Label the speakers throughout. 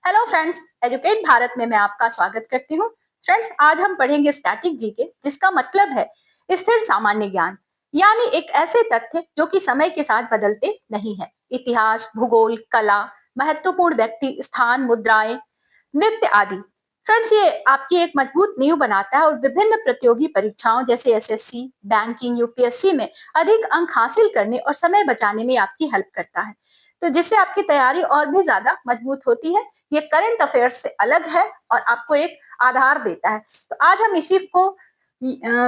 Speaker 1: Hello friends, educate Bharat में मैं आपका स्वागत करती हूँ। फ्रेंड्स, आज हम पढ़ेंगे स्टैटिक जीके, जिसका मतलब है स्थिर सामान्य ज्ञान, यानी एक ऐसे तथ्य जो कि समय के साथ बदलते नहीं है। इतिहास, भूगोल, कला, महत्वपूर्ण व्यक्ति, स्थान, मुद्राएं, नृत्य आदि। फ्रेंड्स, ये आपकी एक मजबूत नींव बनाता है और विभिन्न प्रतियोगी परीक्षाओं जैसे एसएससी, बैंकिंग, यूपीएससी में अधिक अंक हासिल करने और समय बचाने में आपकी हेल्प करता है, तो जिससे आपकी तैयारी और भी ज्यादा मजबूत होती है। ये करंट अफेयर्स से अलग है और आपको एक आधार देता है। तो आज हम इसी को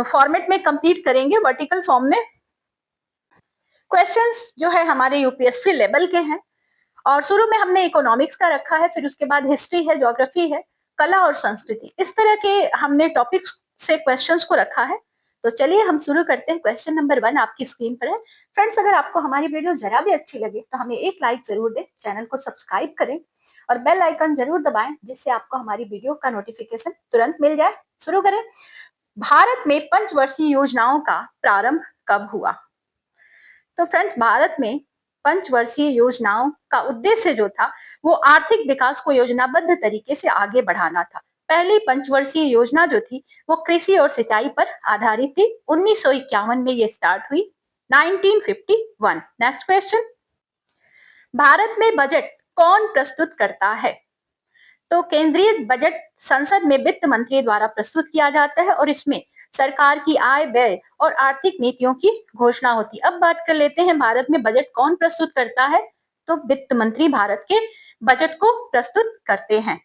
Speaker 1: फॉर्मेट में कंप्लीट करेंगे, वर्टिकल फॉर्म में। क्वेश्चंस जो है हमारे यूपीएससी लेवल के हैं और शुरू में हमने इकोनॉमिक्स का रखा है, फिर उसके बाद हिस्ट्री है, ज्योग्राफी है, कला और संस्कृति, इस तरह के हमने टॉपिक्स से क्वेश्चंस को रखा है। तो चलिए हम शुरू करते हैं। क्वेश्चन नंबर 1 आपकी स्क्रीन पर है। फ्रेंड्स, अगर आपको हमारी वीडियो जरा भी अच्छी लगे तो हमें एक लाइक जरूर दें, चैनल को सब्सक्राइब करें और बेल आइकन जरूर दबाएं, जिससे आपको हमारी वीडियो का नोटिफिकेशन तुरंत मिल जाए। शुरू करें। भारत में पंचवर्षीय योजनाओं का प्रारंभ कब हुआ? तो फ्रेंड्स, भारत में पंचवर्षीय योजनाओं का उद्देश्य जो था वो आर्थिक विकास को योजनाबद्ध तरीके से आगे बढ़ाना था। पहली पंचवर्षीय योजना जो थी वो कृषि और सिंचाई पर आधारित थी। 1951 में ये स्टार्ट हुई। 1951। Next question. भारत में बजट कौन प्रस्तुत करता है? तो केंद्रीय बजट संसद में वित्त मंत्री द्वारा प्रस्तुत किया जाता है और इसमें सरकार की आय, व्यय और आर्थिक नीतियों की घोषणा होती है। अब बात कर लेते हैं भारत में बजट कौन प्रस्तुत करता है। तो वित्त मंत्री भारत के बजट को प्रस्तुत करते हैं।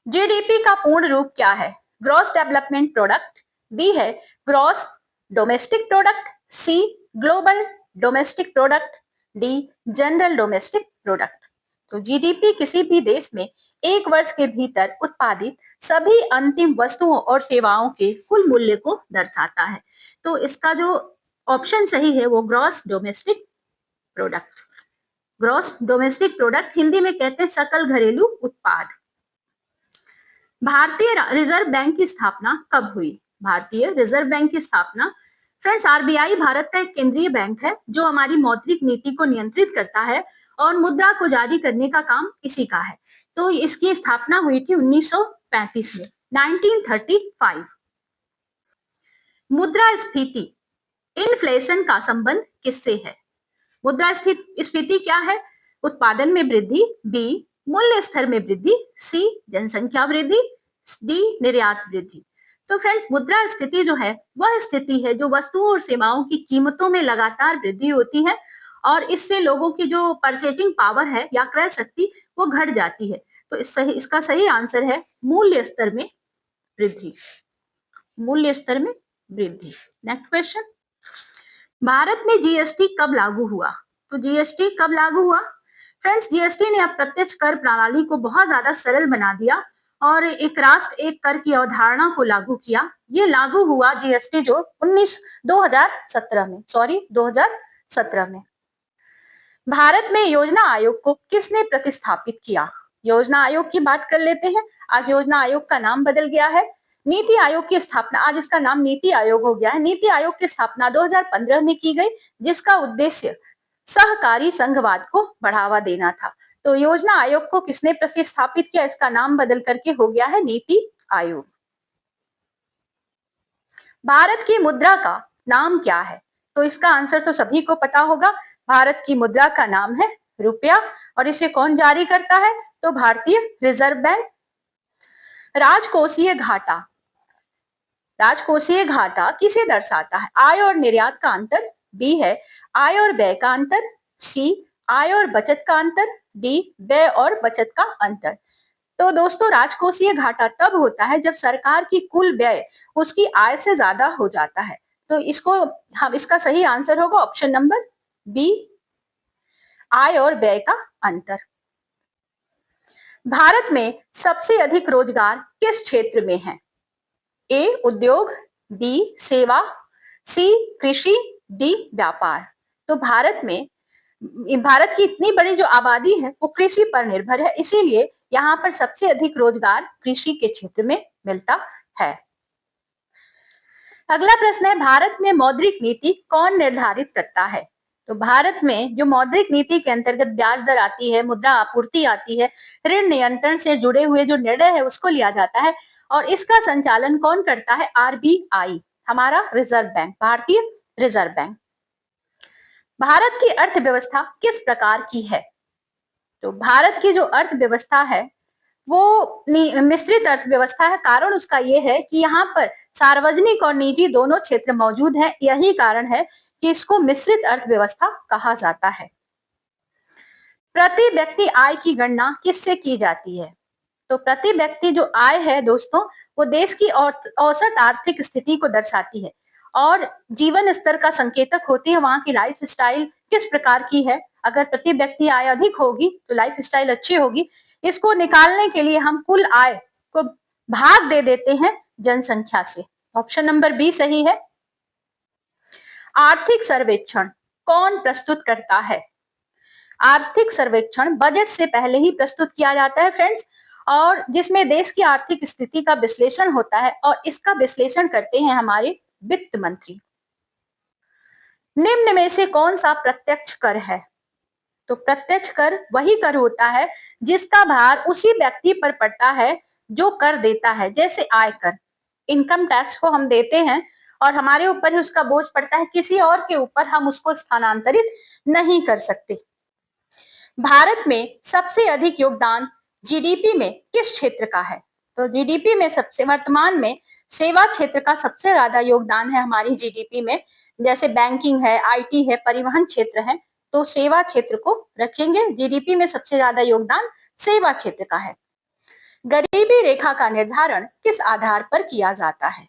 Speaker 1: जीडीपी का पूर्ण रूप क्या है? ग्रॉस डेवलपमेंट प्रोडक्ट, बी है gross domestic product, C global domestic product, D general domestic product. तो जीडीपी किसी भी देश में एक वर्ष के भीतर उत्पादित सभी अंतिम वस्तुओं और सेवाओं के कुल मूल्य को दर्शाता है। तो इसका जो ऑप्शन सही है वो gross domestic product. Gross domestic product Hindi में कहते हैं सकल घरेलू उत्पाद। भारतीय रिजर्व बैंक की स्थापना कब हुई? भारतीय रिजर्व बैंक की स्थापना, फ्रेंड्स, आरबीआई भारत का एक केंद्रीय बैंक है जो हमारी मौद्रिक नीति को नियंत्रित करता है और मुद्रा को जारी करने का काम इसी का है। तो इसकी स्थापना हुई थी 1935 में, 1935। मुद्रास्फीति, इन्फ्लेशन का संबंध किससे है? मुद्रास्फीति क्या है? उत्पादन में वृद्धि, बी मूल्य स्तर में वृद्धि, सी जनसंख्या वृद्धि, डी निर्यात वृद्धि। तो फ्रेंड्स, मुद्रास्फीति जो है वह स्थिति है जो वस्तुओं और सेवाओं की कीमतों में लगातार वृद्धि होती है और इससे लोगों की जो परचेजिंग पावर है या क्रय शक्ति वो घट जाती है। तो इसका सही आंसर है मूल्य स्तर में वृद्धि। मूल्य स्तर में वृद्धि। Next question. भारत में जीएसटी कब लागू हुआ? तो जीएसटी कब लागू हुआ? फ्रेंड्स, जीएसटी ने अब प्रत्यक्ष कर प्रणाली को बहुत ज्यादा सरल बना दिया और एक राष्ट्र एक कर की अवधारणा को लागू किया। ये लागू हुआ जीएसटी जो 2017 में, 2017 में। भारत में योजना आयोग को किसने प्रतिस्थापित किया? योजना आयोग की बात कर लेते हैं। आज योजना आयोग का नाम बदल गया है। नीति आयोग की स्थापना, आज इसका नाम नीति आयोग हो गया है। नीति आयोग की स्थापना 2015 में की गई, जिसका उद्देश्य सहकारी संघवाद को बढ़ावा देना था। तो योजना आयोग को किसने प्रतिस्थापित किया? इसका नाम बदल करके हो गया है नीति आयोग। भारत की मुद्रा का नाम क्या है? तो इसका आंसर तो सभी को पता होगा। भारत की मुद्रा का नाम है रुपया और इसे कौन जारी करता है? तो भारतीय रिजर्व बैंक। राजकोषीय घाटा, राजकोषीय घाटा किसे दर्शाता है? आय और निर्यात का अंतर, बी है आय और व्यय का अंतर, सी आय और बचत का अंतर, डी व्यय और बचत का अंतर। तो दोस्तों, राजकोषीय घाटा तब होता है जब सरकार की कुल व्यय उसकी आय से ज्यादा हो जाता है। तो इसका सही आंसर होगा ऑप्शन नंबर बी, आय और व्यय का अंतर। भारत में सबसे अधिक रोजगार किस क्षेत्र में है? ए उद्योग, बी सेवा, सी कृषि, डी व्यापार। तो भारत की इतनी बड़ी जो आबादी है वो कृषि पर निर्भर है, इसीलिए यहाँ पर सबसे अधिक रोजगार कृषि के क्षेत्र में मिलता है। अगला प्रश्न है, भारत में मौद्रिक नीति कौन निर्धारित करता है? तो भारत में जो मौद्रिक नीति के अंतर्गत ब्याज दर आती है, मुद्रा आपूर्ति आती है, ऋण नियंत्रण से जुड़े हुए जो निर्णय है उसको लिया जाता है और इसका संचालन कौन करता है? आरबीआई, हमारा रिजर्व बैंक, भारतीय रिजर्व बैंक। भारत की अर्थव्यवस्था किस प्रकार की है? तो भारत की जो अर्थव्यवस्था है वो मिश्रित अर्थव्यवस्था है। कारण उसका ये है कि यहाँ पर सार्वजनिक और निजी दोनों क्षेत्र मौजूद हैं। यही कारण है कि इसको मिश्रित अर्थव्यवस्था कहा जाता है। प्रति व्यक्ति आय की गणना किससे की जाती है? तो प्रति व्यक्ति जो आय है दोस्तों, वो देश की औसत आर्थिक स्थिति को दर्शाती है और जीवन स्तर का संकेतक होती है। वहां की लाइफ स्टाइल किस प्रकार की है? अगर प्रति व्यक्ति आय अधिक होगी तो लाइफ स्टाइल अच्छी होगी। इसको निकालने के लिए हम कुल आय को भाग दे देते हैं जनसंख्या से। ऑप्शन नंबर बी सही है। आर्थिक सर्वेक्षण कौन प्रस्तुत करता है? आर्थिक सर्वेक्षण बजट से पहले ही प्रस्तुत किया जाता है फ्रेंड्स, और जिसमें देश की आर्थिक स्थिति का विश्लेषण होता है और इसका विश्लेषण करते हैं हमारे वित्त मंत्री। निम्न में से कौन सा प्रत्यक्ष कर है? तो प्रत्यक्ष कर वही कर होता है जिसका भार उसी व्यक्ति पर पड़ता है जो कर देता है। जैसे आयकर, इनकम टैक्स को हम देते हैं और हमारे ऊपर ही उसका बोझ पड़ता है, किसी और के ऊपर हम उसको स्थानांतरित नहीं कर सकते। भारत में सबसे अधिक योगदान जीडीपी में किस क्षेत्र का है? तो जीडीपी में सबसे वर्तमान में सेवा क्षेत्र का सबसे ज्यादा योगदान है हमारी जीडीपी में। जैसे बैंकिंग है, आईटी है, परिवहन क्षेत्र है, तो सेवा क्षेत्र को रखेंगे। जीडीपी में सबसे ज्यादा योगदान सेवा क्षेत्र का है। गरीबी रेखा का निर्धारण किस आधार पर किया जाता है?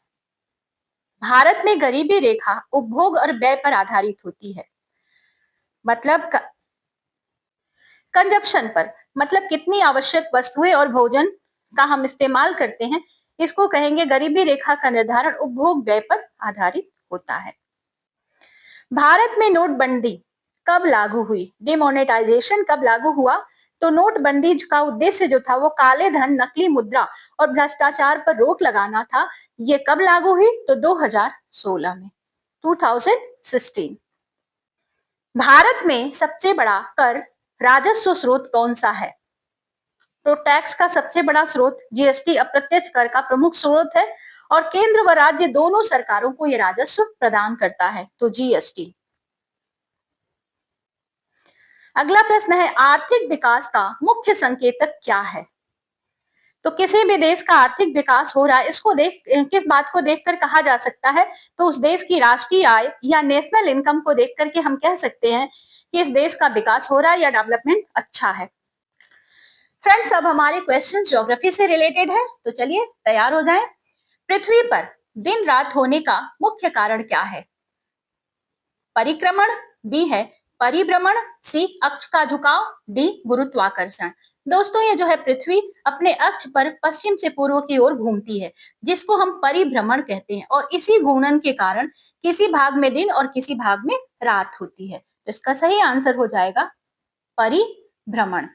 Speaker 1: भारत में गरीबी रेखा उपभोग और व्यय पर आधारित होती है। मतलब कंजप्शन पर, मतलब कितनी आवश्यक वस्तुएं और भोजन का हम इस्तेमाल करते हैं, इसको कहेंगे गरीबी रेखा का निर्धारण उपभोग व्यय पर आधारित होता है। भारत में नोटबंदी कब लागू हुई? डिमोनेटाइजेशन कब लागू हुआ? तो नोटबंदी का उद्देश्य जो था वो काले धन, नकली मुद्रा और भ्रष्टाचार पर रोक लगाना था। ये कब लागू हुई? तो 2016 में, 2016। भारत में सबसे बड़ा कर राजस्व स्रोत कौन सा है? तो टैक्स का सबसे बड़ा स्रोत जीएसटी अप्रत्यक्ष कर का प्रमुख स्रोत है और केंद्र व राज्य दोनों सरकारों को यह राजस्व प्रदान करता है, तो जीएसटी। अगला प्रश्न है, आर्थिक विकास का मुख्य संकेतक क्या है? तो किसी भी देश का आर्थिक विकास हो रहा है, इसको किस बात को देखकर कहा जा सकता है? तो उस देश की राष्ट्रीय आय या नेशनल इनकम को देख करके हम कह सकते हैं कि इस देश का विकास हो रहा है या डेवलपमेंट अच्छा है। फ्रेंड्स, अब हमारे क्वेश्चन ज्योग्राफी से रिलेटेड है, तो चलिए तैयार हो जाएं। पृथ्वी पर दिन रात होने का मुख्य कारण क्या है? परिक्रमण, बी है परिभ्रमण, सी अक्ष का झुकाव, डी गुरुत्वाकर्षण। दोस्तों, ये जो है पृथ्वी अपने अक्ष पर पश्चिम से पूर्व की ओर घूमती है, जिसको हम परिभ्रमण कहते हैं, और इसी घूर्णन के कारण किसी भाग में दिन और किसी भाग में रात होती है। तो इसका सही आंसर हो जाएगा परिभ्रमण।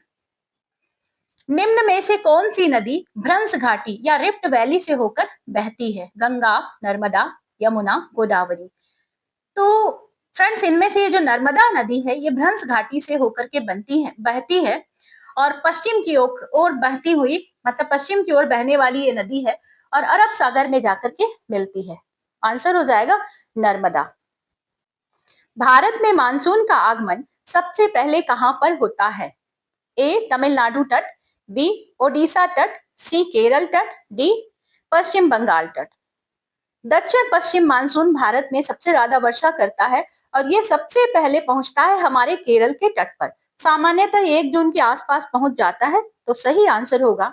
Speaker 1: निम्न में से कौन सी नदी भ्रंश घाटी या रिफ्ट वैली से होकर बहती है? गंगा, नर्मदा, यमुना, गोदावरी। तो फ्रेंड्स, इनमें से ये जो नर्मदा नदी है ये भ्रंश घाटी से होकर के बहती है और पश्चिम की ओर बहती हुई, मतलब पश्चिम की ओर बहने वाली ये नदी है और अरब सागर में जाकर के मिलती है। आंसर हो जाएगा नर्मदा। भारत में मानसून का आगमन सबसे पहले कहां पर होता है? ए तमिलनाडु तट, बी ओडिशा तट, सी केरल तट, डी पश्चिम बंगाल तट। दक्षिण पश्चिम मानसून भारत में सबसे ज्यादा वर्षा करता है और ये सबसे पहले पहुंचता है हमारे केरल के तट पर। सामान्यतः 1 जून के आसपास पहुंच जाता है, तो सही आंसर होगा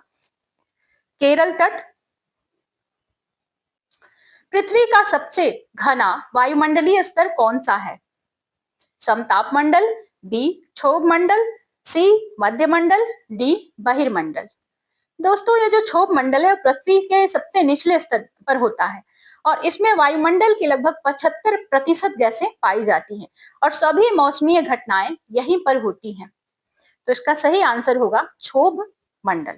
Speaker 1: केरल तट। पृथ्वी का सबसे घना वायुमंडलीय स्तर कौन सा है? समताप मंडल, बी क्षोभ मंडल, सी मध्य मंडल, डी बहिर्मंडल। दोस्तों, ये जो क्षोभ मंडल है पृथ्वी के सबसे निचले स्तर पर होता है और इसमें वायुमंडल की लगभग 75% गैसें पाई जाती हैं और सभी मौसमी घटनाएं यहीं पर होती हैं। तो इसका सही आंसर होगा क्षोभ मंडल।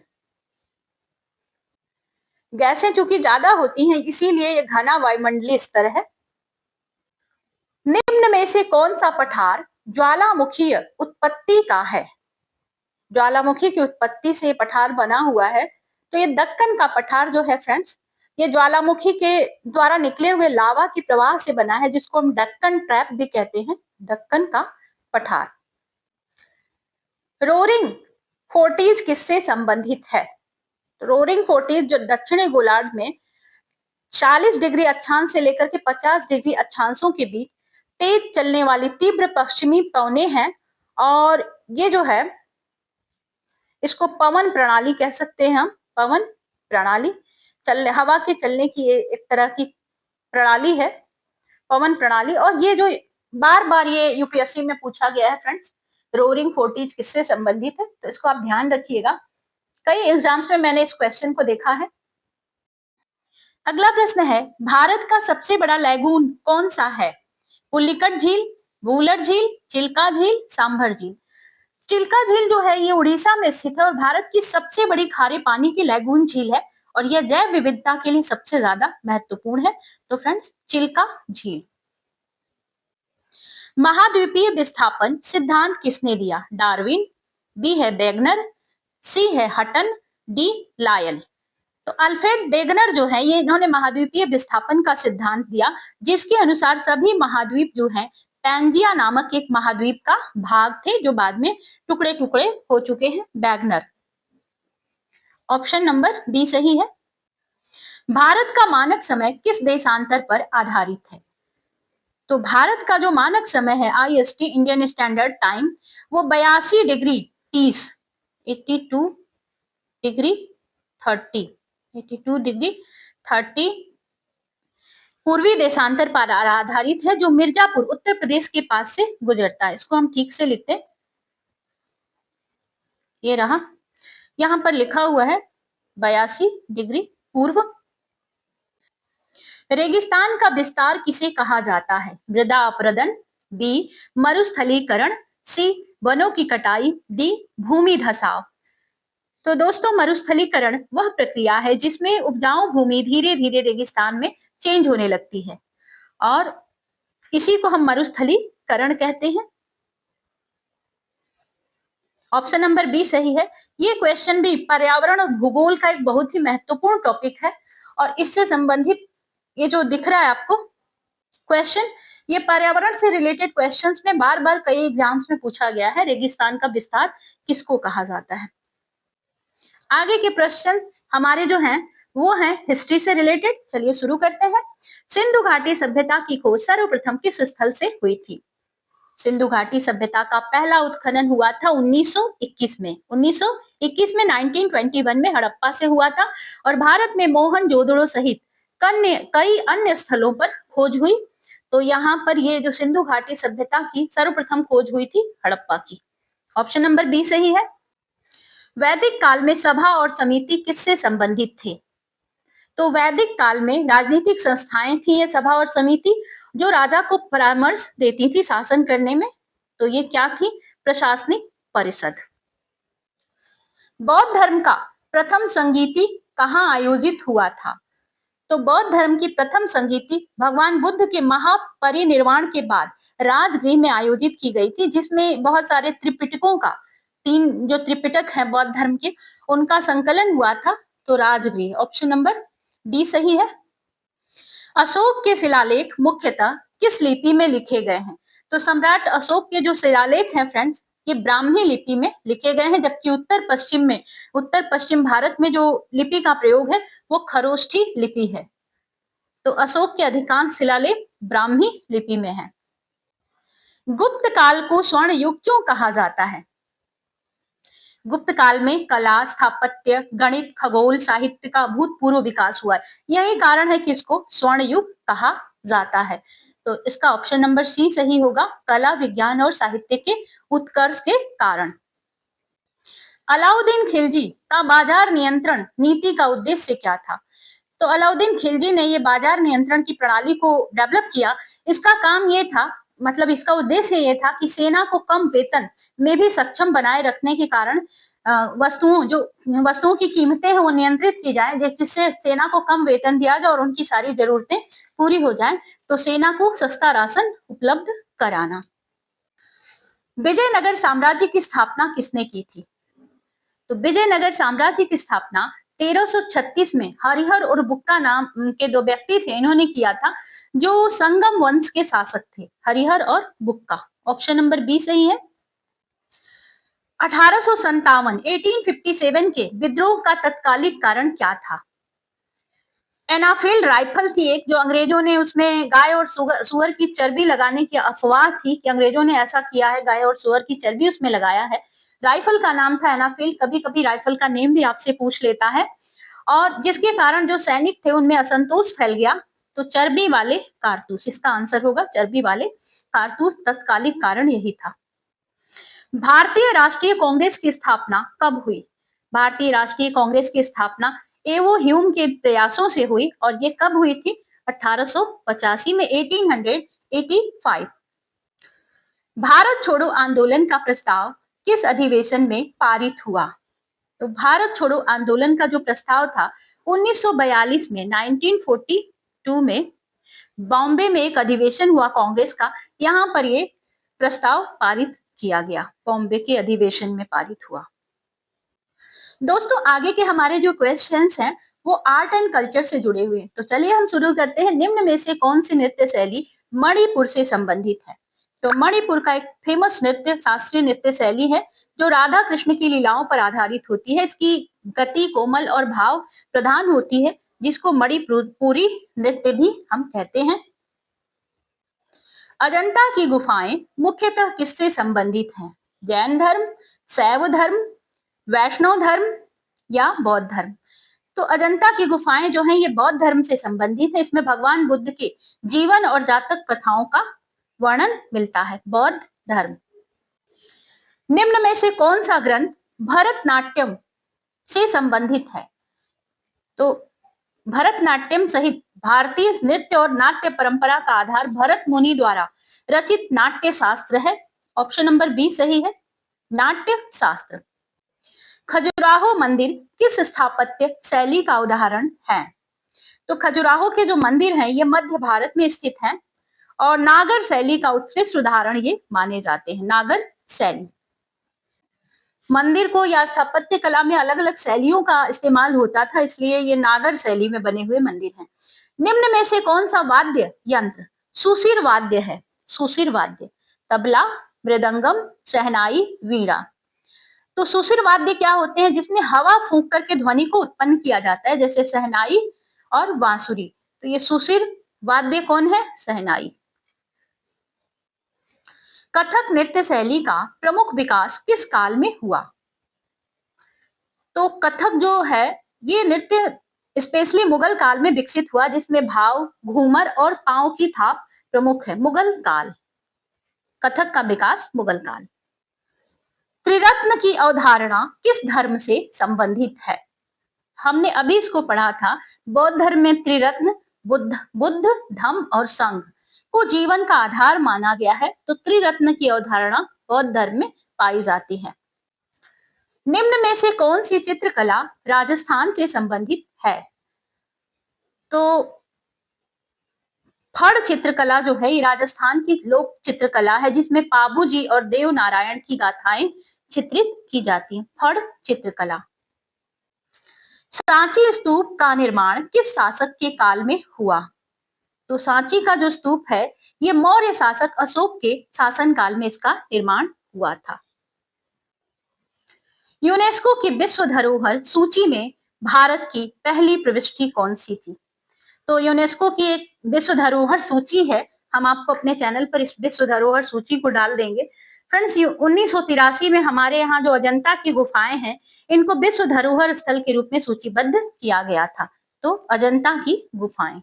Speaker 1: गैसें चूंकि ज्यादा होती हैं इसीलिए ये घना वायुमंडलीय स्तर है। निम्न निम्न में से कौन सा पठार ज्वालामुखीय उत्पत्ति का है? ज्वालामुखी की उत्पत्ति से पठार बना हुआ है। तो ये दक्कन का पठार जो है फ्रेंड्स, ये ज्वालामुखी के द्वारा निकले हुए लावा की प्रवाह से बना है, जिसको हम दक्कन ट्रैप भी कहते हैं, दक्कन का पठार। रोरिंग फोर्टीज किससे संबंधित है? रोरिंग फोर्टीज जो दक्षिणी गोलार्ध में 40 डिग्री अक्षांश से लेकर के 50 डिग्री अक्षांशों के बीच तेज चलने वाली तीव्र पश्चिमी पवने हैं, और ये जो है इसको पवन प्रणाली कह सकते हैं हम। पवन प्रणाली हवा के चलने की एक तरह की प्रणाली है, पवन प्रणाली। और ये जो बार बार ये यूपीएससी में पूछा गया है फ्रेंड्स, रोरिंग फोर्टीज किससे संबंधित है, तो इसको आप ध्यान रखिएगा। कई एग्जाम्स में मैंने इस क्वेश्चन को देखा है। अगला प्रश्न है, भारत का सबसे बड़ा लैगून कौन सा है? पुलिकट झील, वूलर झील, चिल्का झील, सांभर झील। चिल्का झील जो है ये उड़ीसा में स्थित है और भारत की सबसे बड़ी खारे पानी की लैगून झील है, और यह जैव विविधता के लिए सबसे ज्यादा महत्वपूर्ण है। तो फ्रेंड्स, चिल्का झील। महाद्वीपीय विस्थापन सिद्धांत किसने दिया? डार्विन, बी है वेगनर, सी है हटन, डी लायल। तो अल्फ्रेड वेगनर जो है ये इन्होंने महाद्वीपीय विस्थापन का सिद्धांत दिया, जिसके अनुसार सभी महाद्वीप जो हैं पैंजिया नामक एक महाद्वीप का भाग थे, जो बाद में टुकड़े टुकड़े हो चुके हैं। वेगनर। ऑप्शन नंबर बी सही है। भारत का मानक समय किस देशांतर पर आधारित है? तो भारत का जो मानक समय है IST इंडियन स्टैंडर्ड टाइम, वो 82 डिग्री 30 82 डिग्री 30 82 डिग्री 30 पूर्वी देशांतर पर आधारित है, जो मिर्जापुर उत्तर प्रदेश के पास से गुजरता है। इसको हम ठीक से लिखते हैं, ये रहा, यहाँ पर लिखा हुआ है 82 डिग्री पूर्व। रेगिस्तान का विस्तार किसे कहा जाता है? मृदा अपरदन, बी मरुस्थलीकरण, सी वनों की कटाई, डी भूमि धसाव। तो दोस्तों, मरुस्थलीकरण वह प्रक्रिया है जिसमें उपजाऊ भूमि धीरे धीरे रेगिस्तान में चेंज होने लगती है, और इसी को हम मरुस्थलीकरण कहते हैं। ऑप्शन नंबर बी सही है। ये क्वेश्चन भी पर्यावरण और भूगोल का एक बहुत ही महत्वपूर्ण टॉपिक है, और इससे संबंधित ये जो दिख रहा है आपको क्वेश्चन, ये पर्यावरण से रिलेटेड क्वेश्चंस में बार बार कई एग्जाम्स में पूछा गया है। रेगिस्तान का विस्तार किसको कहा जाता है? आगे के प्रश्न हमारे जो हैं वो हैं हिस्ट्री से रिलेटेड। चलिए शुरू करते हैं। सिंधु घाटी सभ्यता की खोज सर्वप्रथम किस स्थल से हुई थी? सिंधु घाटी सभ्यता का पहला उत्खनन हुआ था 1921 में। 1921 में 1921 में हड़प्पा से हुआ था, और भारत में मोहनजोदड़ो सहित कई अन्य स्थलों पर खोज हुई। तो यहाँ पर ये जो सिंधु घाटी सभ्यता की सर्वप्रथम खोज हुई थी हड़प्पा की। ऑप्शन नंबर बी सही है। वैदिक काल में सभा और समिति किससे संबंधित थे? तो वैदिक काल में राजनीतिक संस्थाएं थी ये सभा और समिति, जो राजा को परामर्श देती थी शासन करने में। तो ये क्या थी? प्रशासनिक परिषद। बौद्ध धर्म का प्रथम संगीति कहाँ आयोजित हुआ था? तो बौद्ध धर्म की प्रथम संगीति भगवान बुद्ध के महापरिनिर्वाण के बाद राजगृह में आयोजित की गई थी, जिसमें बहुत सारे त्रिपिटकों का 3 जो त्रिपिटक है बौद्ध धर्म के, उनका संकलन हुआ था। तो राजगृह। ऑप्शन नंबर डी सही है। अशोक के शिलालेख मुख्यतः किस लिपि में लिखे गए हैं? तो सम्राट अशोक के जो शिलालेख हैं फ्रेंड्स, ये ब्राह्मी लिपि में लिखे गए हैं, जबकि उत्तर पश्चिम भारत में जो लिपि का प्रयोग है वो खरोष्ठी लिपि है। तो अशोक के अधिकांश शिलालेख ब्राह्मी लिपि में है। गुप्त काल को स्वर्ण युग क्यों कहा जाता है? गुप्त काल में कला, स्थापत्य, गणित, खगोल, साहित्य का भूतपूर्व विकास हुआ है। यही कारण है कि इसको स्वर्ण युग कहा जाता है। तो इसका ऑप्शन नंबर सी सही होगा, कला, विज्ञान और साहित्य के उत्कर्ष के कारण। अलाउद्दीन खिलजी का बाजार नियंत्रण नीति का उद्देश्य क्या था? तो अलाउद्दीन खिलजी ने ये बाजार नियंत्रण की प्रणाली को डेवलप किया। इसका काम ये था, मतलब इसका उद्देश्य ये था कि सेना को कम वेतन में भी सक्षम बनाए रखने के कारण वस्तुओं की कीमतें हैं वो नियंत्रित की जाए, जिससे सेना को कम वेतन दिया जाए और उनकी सारी जरूरतें पूरी हो जाए तो सेना को सस्ता राशन उपलब्ध कराना। विजयनगर साम्राज्य की स्थापना किसने की थी? तो विजयनगर साम्राज्य की स्थापना 1336 में हरिहर और बुक्का नाम के दो व्यक्ति थे, इन्होंने किया था, जो संगम वंश के शासक थे, हरिहर और बुक्का। ऑप्शन नंबर बी सही है। 1857 के विद्रोह का तत्कालिक कारण क्या था? एनाफील्ड राइफल थी एक, जो अंग्रेजों ने उसमें गाय और सुअर की चर्बी लगाने की अफवाह थी कि अंग्रेजों ने ऐसा किया है, गाय और सुअर की चर्बी उसमें लगाया है। राइफल का नाम था एनाफील्ड। कभी कभी राइफल का नेम भी आपसे पूछ लेता है, और जिसके कारण जो सैनिक थे उनमें असंतोष फैल गया, तो चर्बी वाले कारतूस इसका आंसर होगा। चर्बी वाले कारतूस तत्कालिक कारण यही था। भारतीय राष्ट्रीय कांग्रेस की स्थापना कब हुई? भारतीय राष्ट्रीय कांग्रेस की स्थापना एवो ह्यूम के प्रयासों से हुई, और ये कब हुई थी? 1885 में, 1885। भारत छोड़ो आंदोलन का प्रस्ताव किस अधिवेशन में पारित हुआ? तो भारत छोड़ो आंदोलन का जो प्रस्ताव था 1942 में, 1942 में बॉम्बे में एक अधिवेशन हुआ कांग्रेस का, यहाँ पर ये प्रस्ताव पारित किया गया, बॉम्बे के अधिवेशन में पारित हुआ। दोस्तों आगे के हमारे जो क्वेश्चंस हैं वो आर्ट एंड कल्चर से जुड़े हुए हैं, तो चलिए हम शुरू करते हैं। निम्न में से कौन सी नृत्य शैली मणिपुर से संबंधित है? तो मणिपुर का एक फेमस नृत्य शास्त्रीय नृत्य शैली है, जो राधा कृष्ण की लीलाओं पर आधारित होती है। इसकी गति कोमल और भाव प्रधान होती है, जिसको मणिपुरी नृत्य भी हम कहते हैं। अजंता की गुफाएं मुख्यतः किससे संबंधित हैं? जैन धर्म, शैव धर्म, वैष्णव धर्म या बौद्ध धर्म? तो अजंता की गुफाएं जो हैं ये बौद्ध धर्म से संबंधित है। इसमें भगवान बुद्ध के जीवन और जातक कथाओं का वर्णन मिलता है। बौद्ध धर्म। निम्न में से कौन सा ग्रंथ भरतनाट्यम से संबंधित है? तो भरतनाट्यम सहित भारतीय नृत्य और नाट्य परंपरा का आधार भरत मुनि द्वारा रचित नाट्य शास्त्र है। ऑप्शन नंबर बी सही है, नाट्य शास्त्र। खजुराहो मंदिर किस स्थापत्य शैली का उदाहरण है? तो खजुराहो के जो मंदिर हैं ये मध्य भारत में स्थित हैं, और नागर शैली का उत्कृष्ट उदाहरण ये माने जाते हैं। नागर शैली। मंदिर को या स्थापत्य कला में अलग अलग शैलियों का इस्तेमाल होता था, इसलिए ये नागर शैली में बने हुए मंदिर हैं। निम्न में से कौन सा वाद्य यंत्र सुशिर वाद्य है? सुशिर वाद्य तबला, मृदंगम, शहनाई, वीणा। तो सुशिर वाद्य क्या होते हैं? जिसमें हवा फूंक करके ध्वनि को उत्पन्न किया जाता है, जैसे शहनाई और बांसुरी। तो ये सुशिर वाद्य कौन है? शहनाई। कथक नृत्य शैली का प्रमुख विकास किस काल में हुआ? तो कथक जो है ये नृत्य स्पेशली मुगल काल में विकसित हुआ, जिसमें भाव, घूमर और पांव की थाप प्रमुख है। मुगल काल। कथक का विकास मुगल काल। त्रिरत्न की अवधारणा किस धर्म से संबंधित है? हमने अभी इसको पढ़ा था। बौद्ध धर्म में त्रिरत्न बुद्ध, धम्म और संघ को जीवन का आधार माना गया है, तो त्रिरत्न की अवधारणा बौद्ध धर्म में पाई जाती है। निम्न में से कौन सी चित्रकला राजस्थान से संबंधित है? तो फड़ चित्रकला जो है ये राजस्थान की लोक चित्रकला है, जिसमें पाबूजी और देव नारायण की गाथाएं चित्रित की जाती हैं। फड़ चित्रकला। सांची स्तूप का निर्माण किस शासक के काल में हुआ? तो सांची का जो स्तूप है ये मौर्य शासक अशोक के शासनकाल में इसका निर्माण हुआ था। यूनेस्को की विश्व धरोहर सूची में भारत की पहली प्रविष्टि कौन सी थी? तो यूनेस्को की एक विश्व धरोहर सूची है, हम आपको अपने चैनल पर इस विश्व धरोहर सूची को डाल देंगे। फ्रेंड्स 1983 में हमारे यहाँ जो अजंता की गुफाएं हैं इनको विश्व धरोहर स्थल के रूप में सूचीबद्ध किया गया था। तो अजंता की गुफाएं।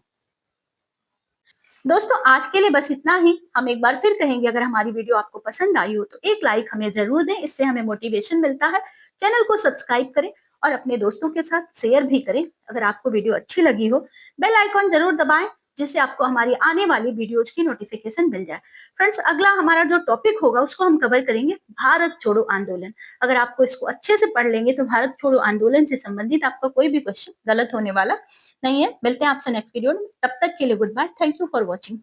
Speaker 1: दोस्तों आज के लिए बस इतना ही। हम एक बार फिर कहेंगे, अगर हमारी वीडियो आपको पसंद आई हो तो एक लाइक हमें जरूर दें, इससे हमें मोटिवेशन मिलता है। चैनल को सब्सक्राइब करें और अपने दोस्तों के साथ शेयर भी करें। अगर आपको वीडियो अच्छी लगी हो बेल आइकॉन जरूर दबाएं, जिससे आपको हमारी आने वाली वीडियोज की नोटिफिकेशन मिल जाए। फ्रेंड्स, अगला हमारा जो टॉपिक होगा उसको हम कवर करेंगे भारत छोड़ो आंदोलन। अगर आपको इसको अच्छे से पढ़ लेंगे तो भारत छोड़ो आंदोलन से संबंधित आपका कोई भी क्वेश्चन गलत होने वाला नहीं है। मिलते हैं आपसे नेक्स्ट वीडियो में, तब तक के लिए goodbye, thank you for watching.